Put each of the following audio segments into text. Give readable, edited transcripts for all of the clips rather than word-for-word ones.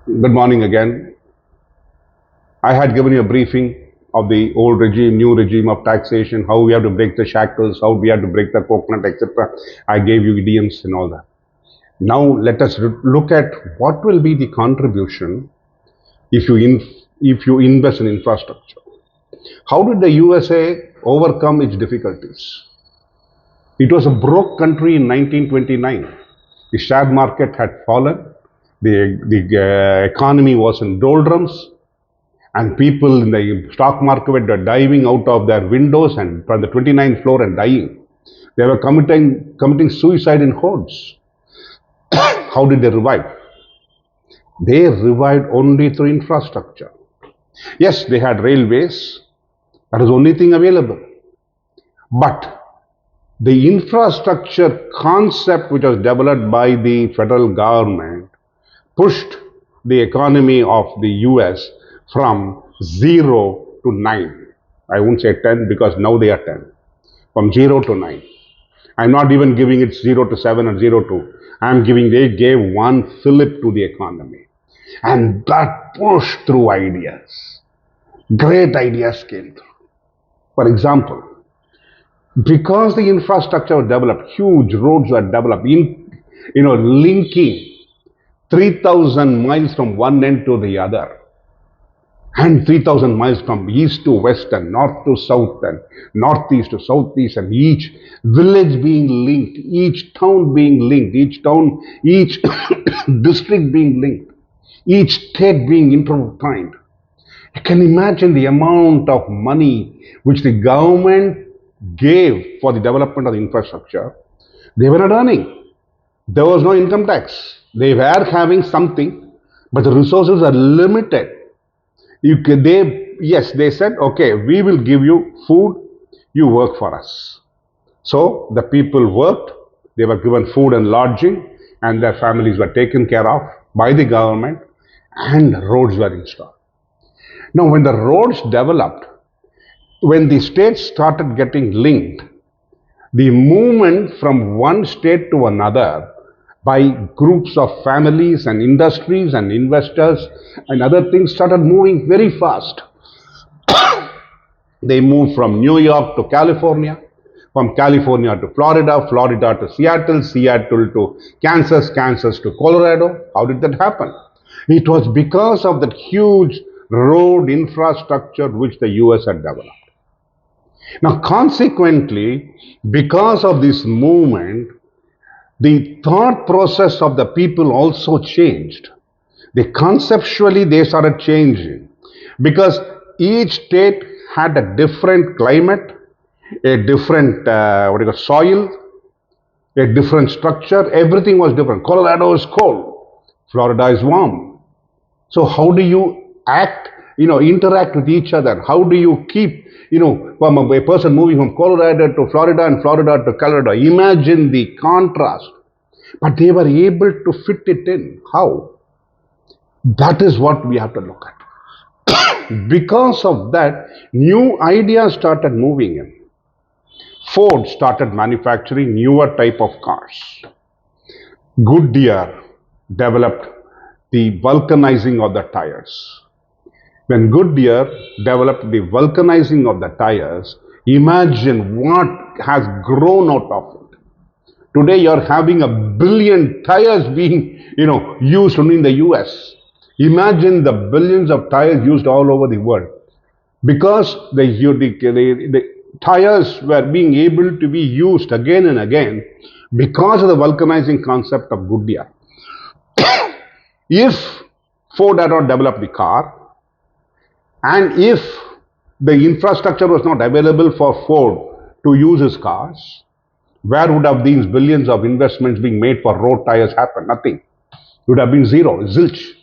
Good morning again. I had given you a briefing of the old regime, new regime of taxation, how we have to break the shackles, how we have to break the coconut, etc. I gave you idioms and all that. Now let us look at what will be the contribution if you invest in infrastructure. How did the USA overcome its difficulties? It was a broke country in 1929. The share market had fallen. The economy was in doldrums, and people in the stock market were diving out of their windows and from the 29th floor and dying. They were committing suicide in hordes. How did they revive? They revived only through infrastructure. Yes, they had railways. That was the only thing available. But the infrastructure concept which was developed by the federal government pushed the economy of the US from 0 to 9. I won't say 10 because now they are 10. From 0 to 9. I'm not even giving it 0 to 7 or 0 to. They gave one fillip to the economy. And that pushed through ideas. Great ideas came through. For example, because the infrastructure was developed, huge roads were developed, linking 3,000 miles from one end to the other, and 3,000 miles from east to west and north to south and northeast to southeast, and each village being linked, each town being linked, each district being linked, each state being intertwined. You can imagine the amount of money which the government gave for the development of the infrastructure. They were not earning. There was no income tax. They were having something, but the resources are limited. They said, okay, we will give you food, you work for us. So the people worked, they were given food and lodging, and their families were taken care of by the government, and roads were installed. Now, when the roads developed, when the states started getting linked, the movement from one state to another by groups of families and industries and investors and other things started moving very fast. They moved from New York to California, from California to Florida, Florida to Seattle, Seattle to Kansas, Kansas to Colorado. How did that happen? It was because of that huge road infrastructure which the US had developed. Now, consequently, because of this movement, the thought process of the people also changed. Conceptually, they started changing because each state had a different climate, a different soil, a different structure. Everything was different. Colorado is cold, Florida is warm. So how do you interact with each other? How do you keep, from a person moving from Colorado to Florida and Florida to Colorado? Imagine the contrast. But they were able to fit it in. How? That is what we have to look at. Because of that, new ideas started moving in. Ford started manufacturing newer type of cars. Goodyear developed the vulcanizing of the tires. When Goodyear developed the vulcanizing of the tires, imagine what has grown out of it. Today you're having 1 billion tires being, used only in the US. Imagine the billions of tires used all over the world. Because the tires were being able to be used again and again because of the vulcanizing concept of Goodyear. If Ford had not developed the car, and if the infrastructure was not available for Ford to use his cars, where would have these billions of investments being made for road tires happen? Nothing. It would have been zero, zilch.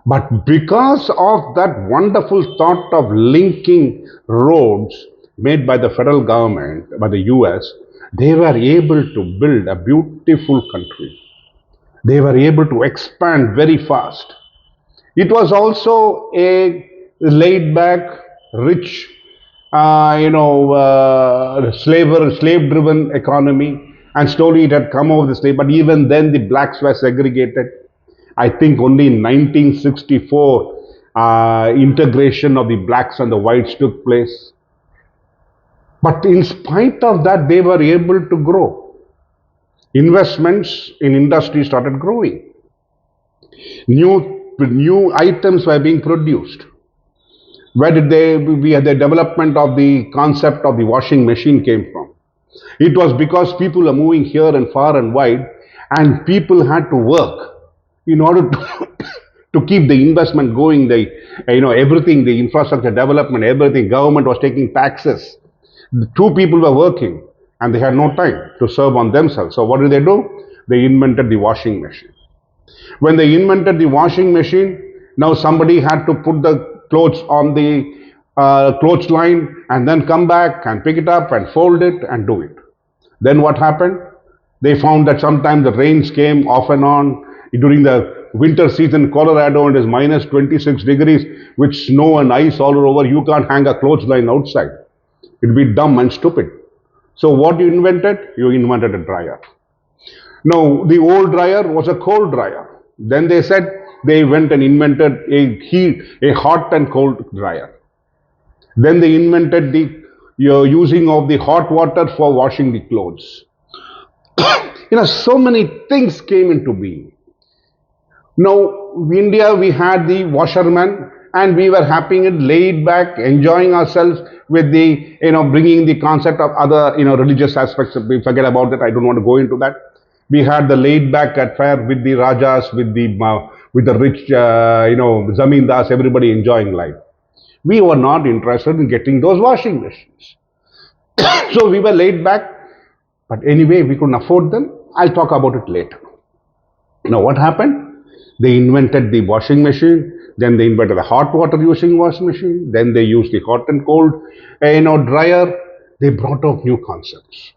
But because of that wonderful thought of linking roads made by the federal government, by the US, they were able to build a beautiful country. They were able to expand very fast. It was also a laid back, rich, slave-driven economy, and slowly it had come over the slave. But even then, the blacks were segregated, I think only in 1964 integration of the blacks and the whites took place. But in spite of that, they were able to grow. Investments in industry started growing. New items were being produced. Where did the development of the concept of the washing machine came from? It was because people are moving here and far and wide, and people had to work in order to, to keep the investment going. Everything, the infrastructure development, everything. Government was taking taxes. The two people were working, and they had no time to serve on themselves. So what did they do? They invented the washing machine. When they invented the washing machine, now somebody had to put the clothes on the clothesline and then come back and pick it up and fold it and do it. Then what happened? They found that sometimes the rains came off and on. During the winter season, Colorado, it is minus 26 degrees with snow and ice all over. You can't hang a clothesline outside. It'd be dumb and stupid. So what you invented? You invented a dryer. Now, the old dryer was a cold dryer. Then they said they went and invented a hot and cold dryer. Then they invented the using of the hot water for washing the clothes. So many things came into being. Now, in India, we had the washerman, and we were happy and laid back, enjoying ourselves with the, bringing the concept of other, religious aspects. We forget about that. I don't want to go into that. We had the laid back affair with the Rajas, with the rich, zamindars, everybody enjoying life. We were not interested in getting those washing machines. So we were laid back, but anyway, we couldn't afford them. I'll talk about it later. Now, what happened? They invented the washing machine, then they invented the hot water using washing machine, then they used the hot and cold, dryer. They brought out new concepts.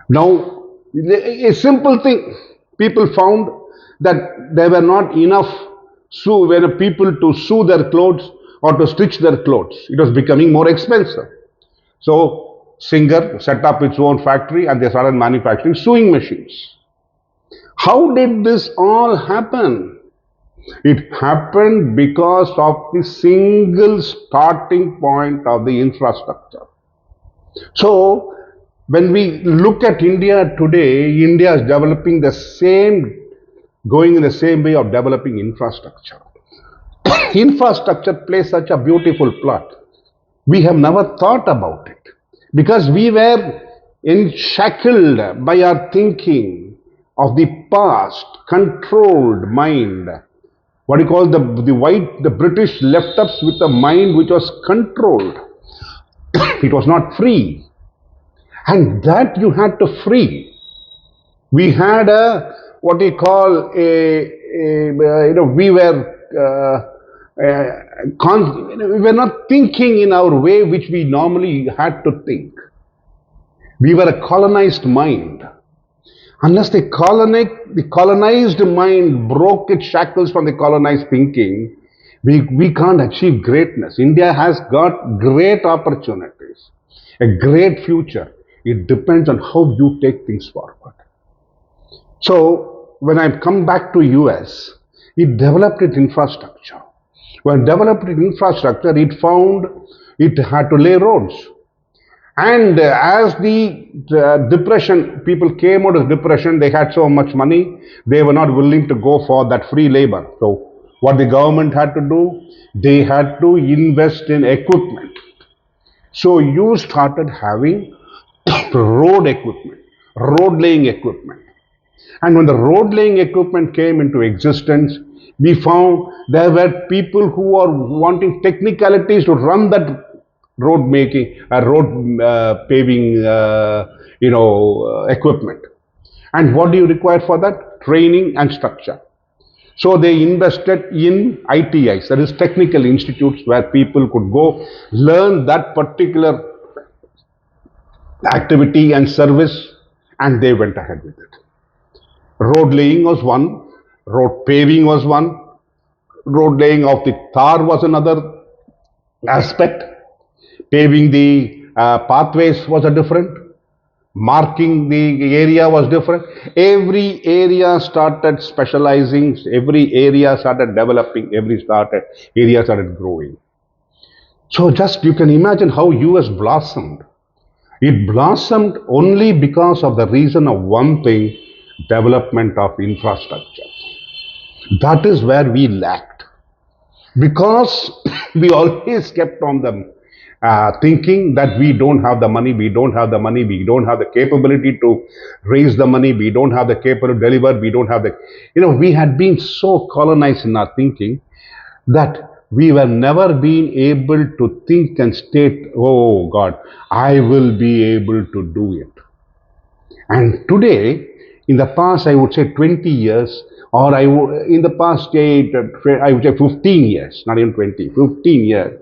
Now, a simple thing, people found that there were not enough people to sew their clothes or to stitch their clothes. It was becoming more expensive. So Singer set up its own factory and they started manufacturing sewing machines. How did this all happen? It happened because of the single starting point of the infrastructure. So when we look at India today, India is developing going in the same way of developing infrastructure. Infrastructure plays such a beautiful part. We have never thought about it because we were enshackled by our thinking of the past, controlled mind. What do you call the British left us with a mind which was controlled. It was not free. And that you had to free. We had we were not thinking in our way which we normally had to think. We were a colonized mind. Unless the colonized mind broke its shackles from the colonized thinking, we can't achieve greatness. India has got great opportunities, a great future. It depends on how you take things forward. So when I come back to US, it developed its infrastructure. When it developed its infrastructure, it found it had to lay roads. And as the depression, people came out of depression, they had so much money, they were not willing to go for that free labor. So what the government had to do, they had to invest in equipment. So you started having road equipment, road laying equipment. And when the road laying equipment came into existence, we found there were people who were wanting technicalities to run that road making, road paving, equipment. And what do you require for that? Training and structure. So they invested in ITIs, that is technical institutes where people could go learn that particular activity and service, and they went ahead with it. Road laying was one, road paving was one, road laying of the tar was another aspect, paving the pathways was a different, Marking the area was different. Every area started specializing, every area started developing, area started growing. So just you can imagine how US blossomed. It blossomed only because of the reason of one thing, development of infrastructure. That is where we lacked. Because we always kept on the thinking that we don't have the money, we don't have the money, we don't have the capability to raise the money, we don't have the capability to deliver, we don't have the, we had been so colonized in our thinking that we were never being able to think and state, oh God, I will be able to do it. And today, in the past, I would say 20 years, or in the past, I would say 15 years, not even 20, 15 years,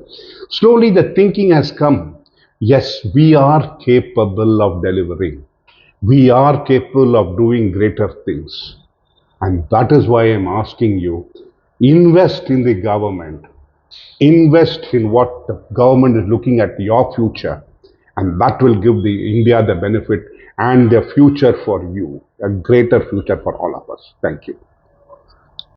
slowly the thinking has come. Yes, we are capable of delivering. We are capable of doing greater things. And that is why I'm asking you, invest in the government. Invest in what the government is looking at your future, and that will give the India the benefit and the future for you, a greater future for all of us. Thank you.